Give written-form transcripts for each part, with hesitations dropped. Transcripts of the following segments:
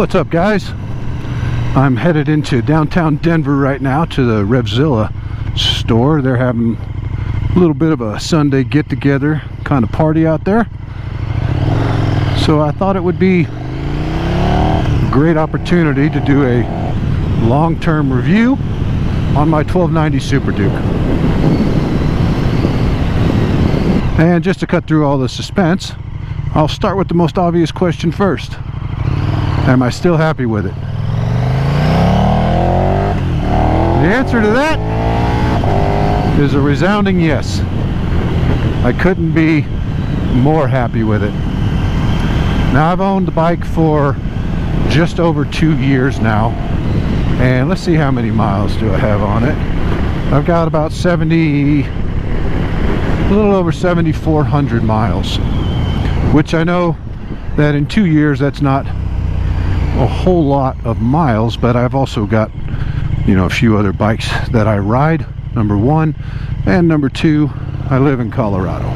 What's up, guys? I'm headed into downtown Denver right now to the Revzilla store. They're having a little bit of a Sunday get-together kind of party out there. So I thought it would be a great opportunity to do a long-term review on my 1290 Super Duke. And just to cut through all the suspense, I'll start with the most obvious question first. Am I still happy with it? The answer to that is a resounding yes. I couldn't be more happy with it. Now, I've owned the bike for just over 2 years now, and let's see how many miles do I have on it. I've got about a little over 7,400 miles, which I know that in 2 years that's not a whole lot of miles, but I've also got, a few other bikes that I ride, number one, and number two, I live in Colorado.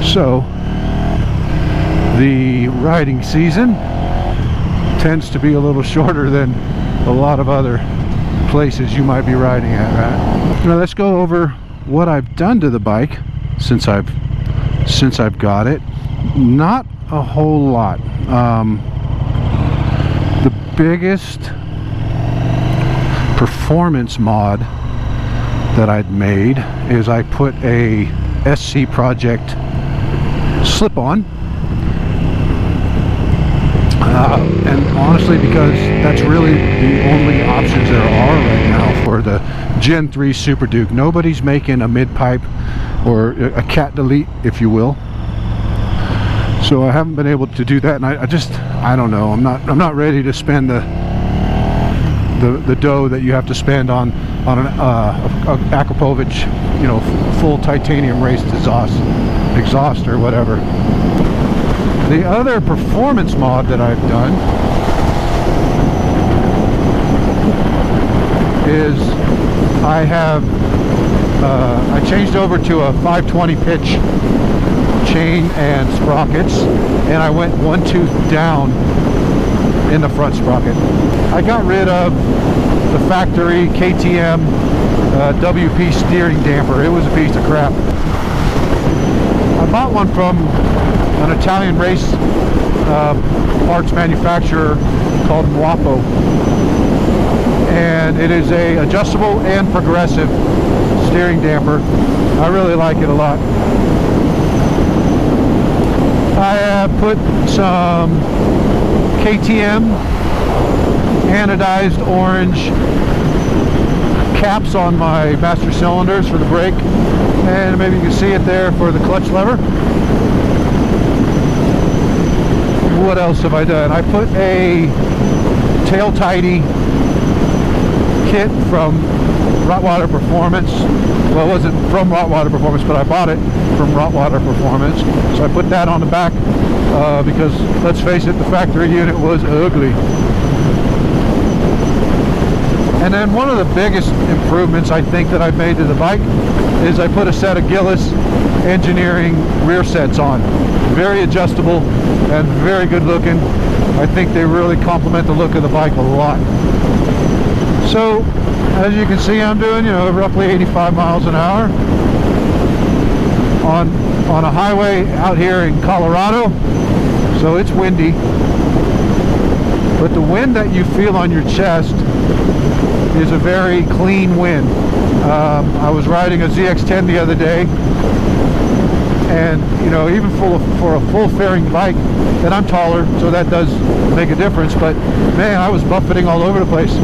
So the riding season tends to be a little shorter than a lot of other places you might be riding at, right? Now let's go over what I've done to the bike since I've got it. Not a whole lot. The biggest performance mod that I'd made is I put a SC Project slip-on, and honestly, because that's really the only options there are right now for the Gen 3 Super Duke. Nobody's making a mid-pipe or a cat delete, if you will. So I haven't been able to do that, and I don't know. I'm not ready to spend the dough that you have to spend on an Akrapovic, full titanium raced exhaust or whatever. The other performance mod that I've done is I changed over to a 520 pitch chain and sprockets, and I went one tooth down in the front sprocket. I got rid of the factory KTM WP steering damper. It was a piece of crap. I bought one from an Italian race parts manufacturer called Muapo, and it is a adjustable and progressive steering damper. I really like it a lot. I put some KTM anodized orange caps on my master cylinders for the brake, and maybe you can see it there for the clutch lever. What else have I done? I put a tail tidy kit from Rottweiler Performance. Well, it wasn't from Rottweiler Performance, but I bought it from Rottweiler Performance. So I put that on the back because, let's face it, the factory unit was ugly. And then one of the biggest improvements I think that I've made to the bike is I put a set of Gillis Engineering rear sets on. Very adjustable and very good looking. I think they really complement the look of the bike a lot. So, as you can see, I'm doing, roughly 85 miles an hour on a highway out here in Colorado. So it's windy, but the wind that you feel on your chest is a very clean wind. I was riding a ZX-10 the other day, and even for a full fairing bike, and I'm taller, so that does make a difference, but man, I was buffeting all over the place.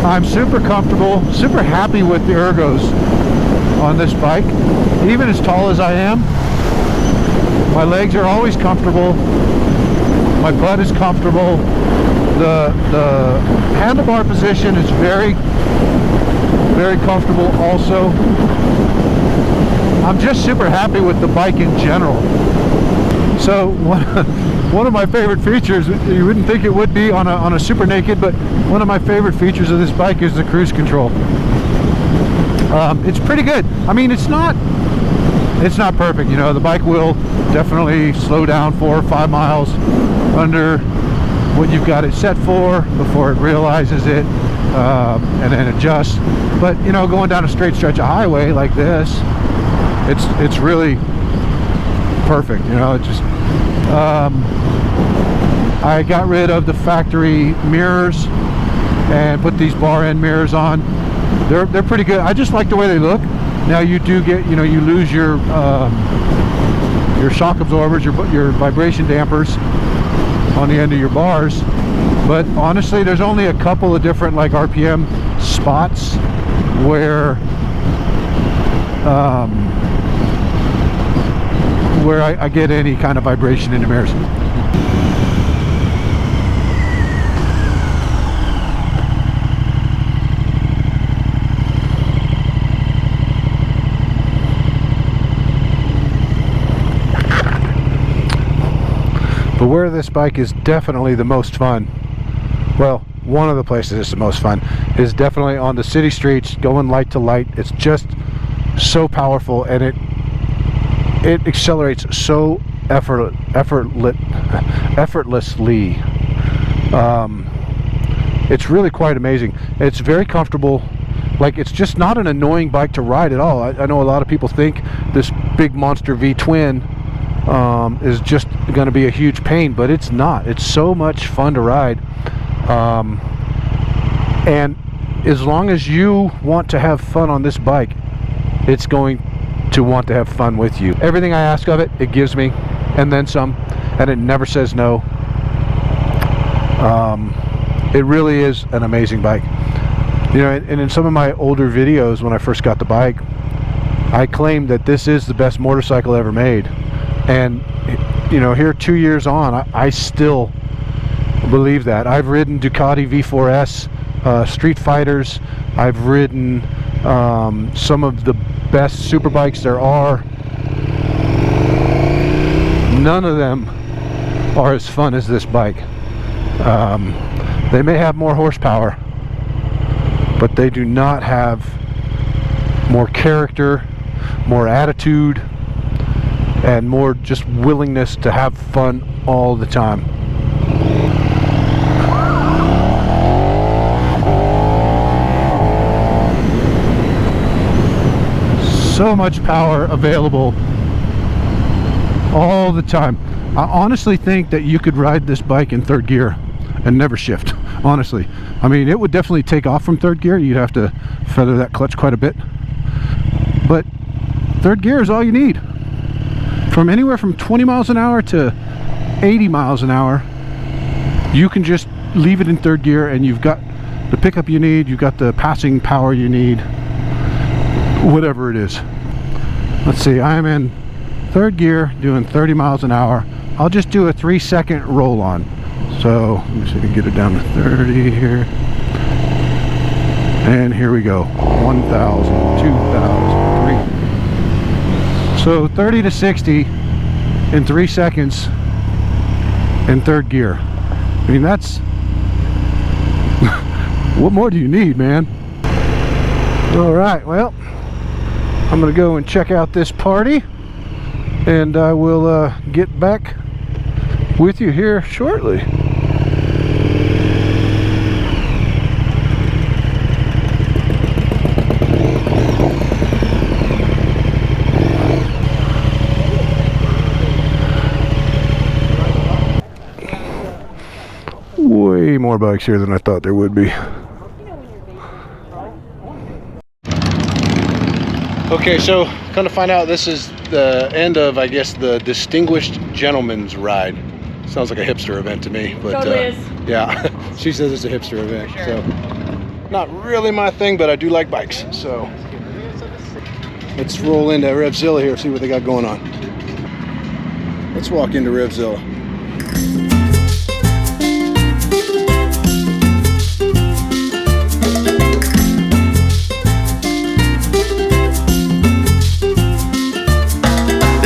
I'm super comfortable, super happy with the ergos on this bike. Even as tall as I am, my legs are always comfortable, my butt is comfortable, the handlebar position is very, very comfortable also. I'm just super happy with the bike in general. So one of my favorite features, you wouldn't think it would be on a Super Naked, but one of my favorite features of this bike is the cruise control. It's pretty good. I mean, it's not perfect. The bike will definitely slow down 4 or 5 miles under what you've got it set for before it realizes it, and then adjusts. But you know, going down a straight stretch of highway like this, it's really perfect. You know, it just I got rid of the factory mirrors and put these bar end mirrors on. They're pretty good. I just like the way they look. Now you do get, you know, you lose your shock absorbers, your vibration dampers on the end of your bars, but honestly there's only a couple of different like RPM spots where I get any kind of vibration in the mirrors. But where this bike is definitely the most fun, well, one of the places it's the most fun, is definitely on the city streets, going light to light. It's just so powerful, and it accelerates so effortlessly. It's really quite amazing. It's very comfortable. Like, it's just not an annoying bike to ride at all. I know a lot of people think this big monster V-twin is just going to be a huge pain, but it's not. It's so much fun to ride, and as long as you want to have fun on this bike, it's going to want to have fun with you. Everything I ask of it, it gives me, and then some, and it never says no. It really is an amazing bike. You know, and in some of my older videos when I first got the bike, I claimed that this is the best motorcycle ever made. And you know, here 2 years on, I still believe that. I've ridden Ducati V4S, Street Fighters. I've ridden some of the best super bikes there are. None of them are as fun as this bike. They may have more horsepower, but they do not have more character, more attitude, and more just willingness to have fun all the time. So much power available all the time. I honestly think that you could ride this bike in third gear and never shift, honestly. I mean, it would definitely take off from third gear. You'd have to feather that clutch quite a bit, but third gear is all you need. From anywhere from 20 miles an hour to 80 miles an hour, you can just leave it in third gear and you've got the pickup you need, you've got the passing power you need, whatever it is. Let's see, I'm in third gear doing 30 miles an hour. I'll just do a 3-second roll on. So let me see if I can get it down to 30 here. And here we go. 1,000, 2,000, 3. So 30 to 60 in 3 seconds in third gear. I mean, that's what more do you need, man? All right, well, I'm gonna go and check out this party, and I will get back with you here shortly. Way more bikes here than I thought there would be. Okay, so come to find out, this is the end of, I guess, the Distinguished Gentleman's Ride. Sounds like a hipster event to me, but totally is. Yeah, she says it's a hipster event. Sure. So not really my thing, but I do like bikes. So let's roll into Revzilla here, see what they got going on. Let's walk into Revzilla.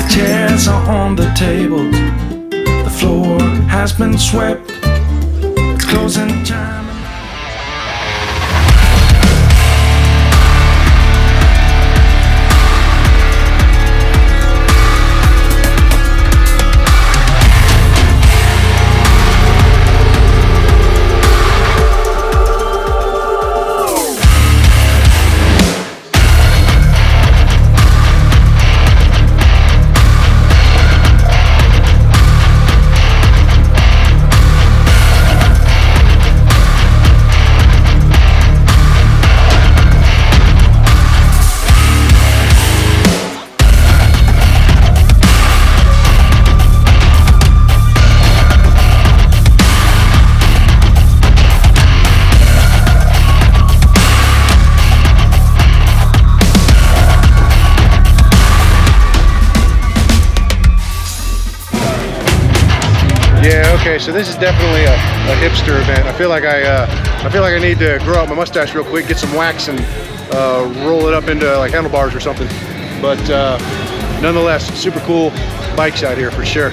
Chairs are on the table, the floor has been swept, it's closing time. so this is definitely a hipster event. I feel like I need to grow out my mustache real quick, get some wax, and roll it up into like handlebars or something. But nonetheless, super cool bikes out here for sure.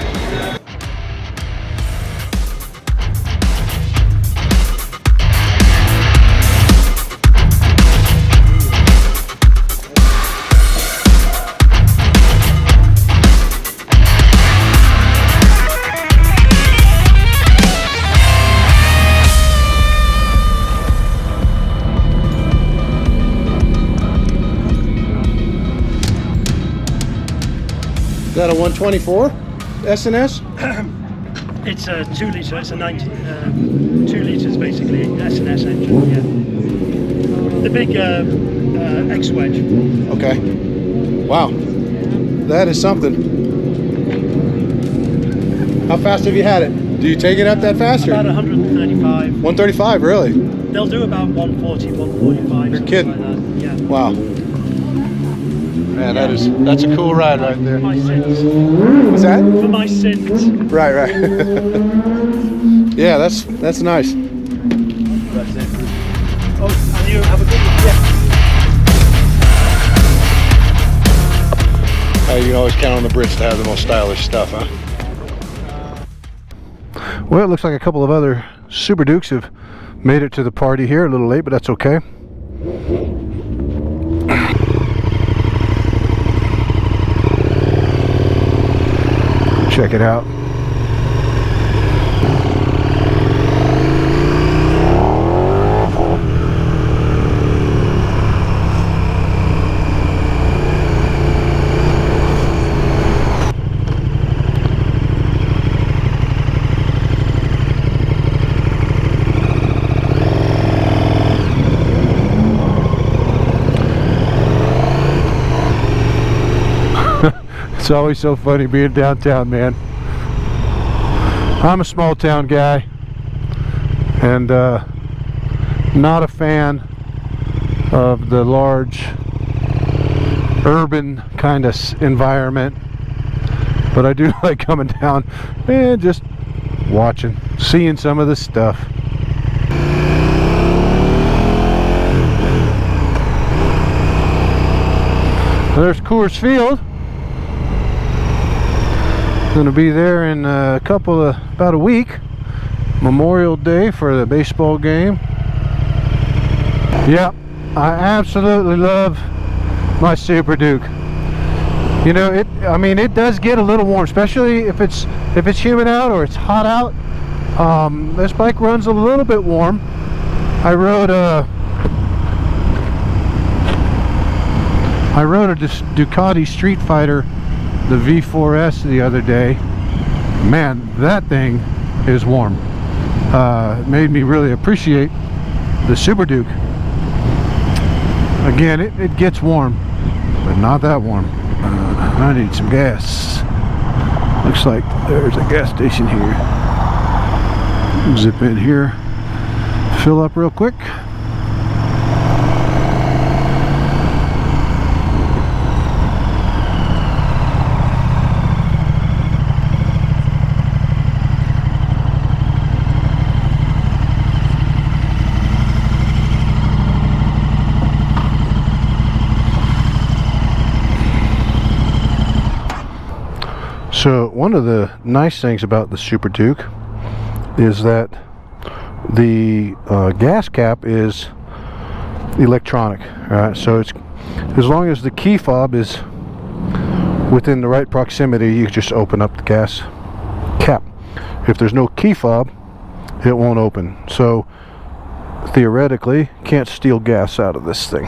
Is that a 124 SNS? It's a 2 litre, it's a 90, 2 litres basically, SNS engine, yeah. The big X-Wedge. Okay. Wow. That is something. How fast have you had it? Do you take it up that fast? About 135. 135, really? They'll do about 140, 145. You're kidding. Like that. Yeah. Wow. Man, that's a cool ride right there. For my sins. What's that? For my sins. Right, right. Yeah, that's nice. That's it. Oh, and you have a good one. Yeah. You can always count on the Brits to have the most stylish stuff, huh? Well, it looks like a couple of other Super Dukes have made it to the party here, a little late, but that's okay. Check it out. It's always so funny being downtown, man. I'm a small town guy and not a fan of the large urban kind of environment, but I do like coming down and just watching, seeing some of the stuff. There's Coors Field. Gonna be there in about a week, Memorial Day, for the baseball game. Yeah, I absolutely love my Super Duke. You know, it does get a little warm, especially if it's humid out or it's hot out. This bike runs a little bit warm. I rode a Ducati Street Fighter, the V4S, the other day. Man, that thing is warm. It made me really appreciate the Super Duke. Again, it gets warm, but not that warm. I need some gas. Looks like there's a gas station here. Zip in here, fill up real quick. So one of the nice things about the Super Duke is that the gas cap is electronic. Right? So it's, as long as the key fob is within the right proximity, you just open up the gas cap. If there's no key fob, it won't open. So theoretically, can't steal gas out of this thing.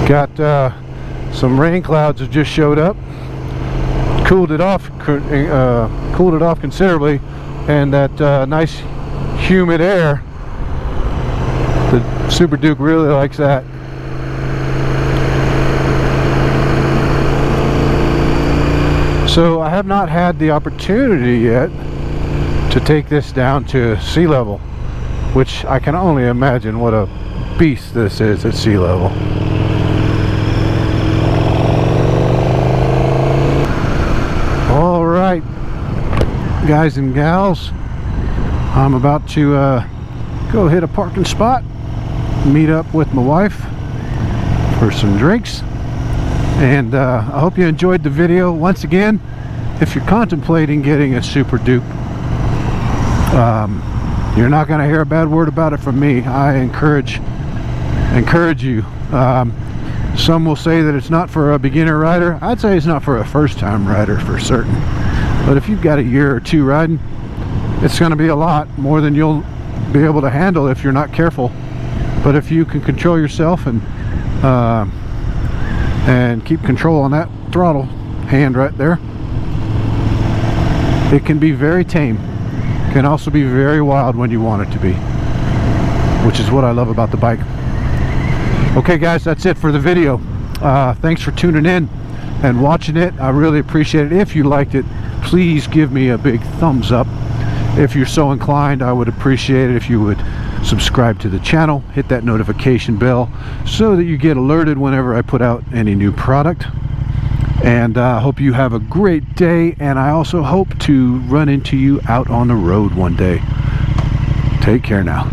Got some rain clouds have just showed up, cooled it off considerably, and that nice humid air, the Super Duke really likes that. So I have not had the opportunity yet to take this down to sea level, which I can only imagine what a beast this is at sea level. All right, guys and gals, I'm about to go hit a parking spot, meet up with my wife for some drinks, and I hope you enjoyed the video. Once again, if you're contemplating getting a Super Duke, you're not going to hear a bad word about it from me. I encourage you. Some will say that it's not for a beginner rider. I'd say it's not for a first-time rider for certain. But if you've got a year or two riding, it's going to be a lot more than you'll be able to handle if you're not careful. But if you can control yourself and keep control on that throttle hand right there, it can be very tame. Can also be very wild when you want it to be, which is what I love about the bike. Okay guys, that's it for the video. Thanks for tuning in and watching it. I really appreciate it. If you liked it, please give me a big thumbs up. If you're so inclined, I would appreciate it if you would subscribe to the channel, hit that notification bell so that you get alerted whenever I put out any new product. And I hope you have a great day, and I also hope to run into you out on the road one day. Take care now.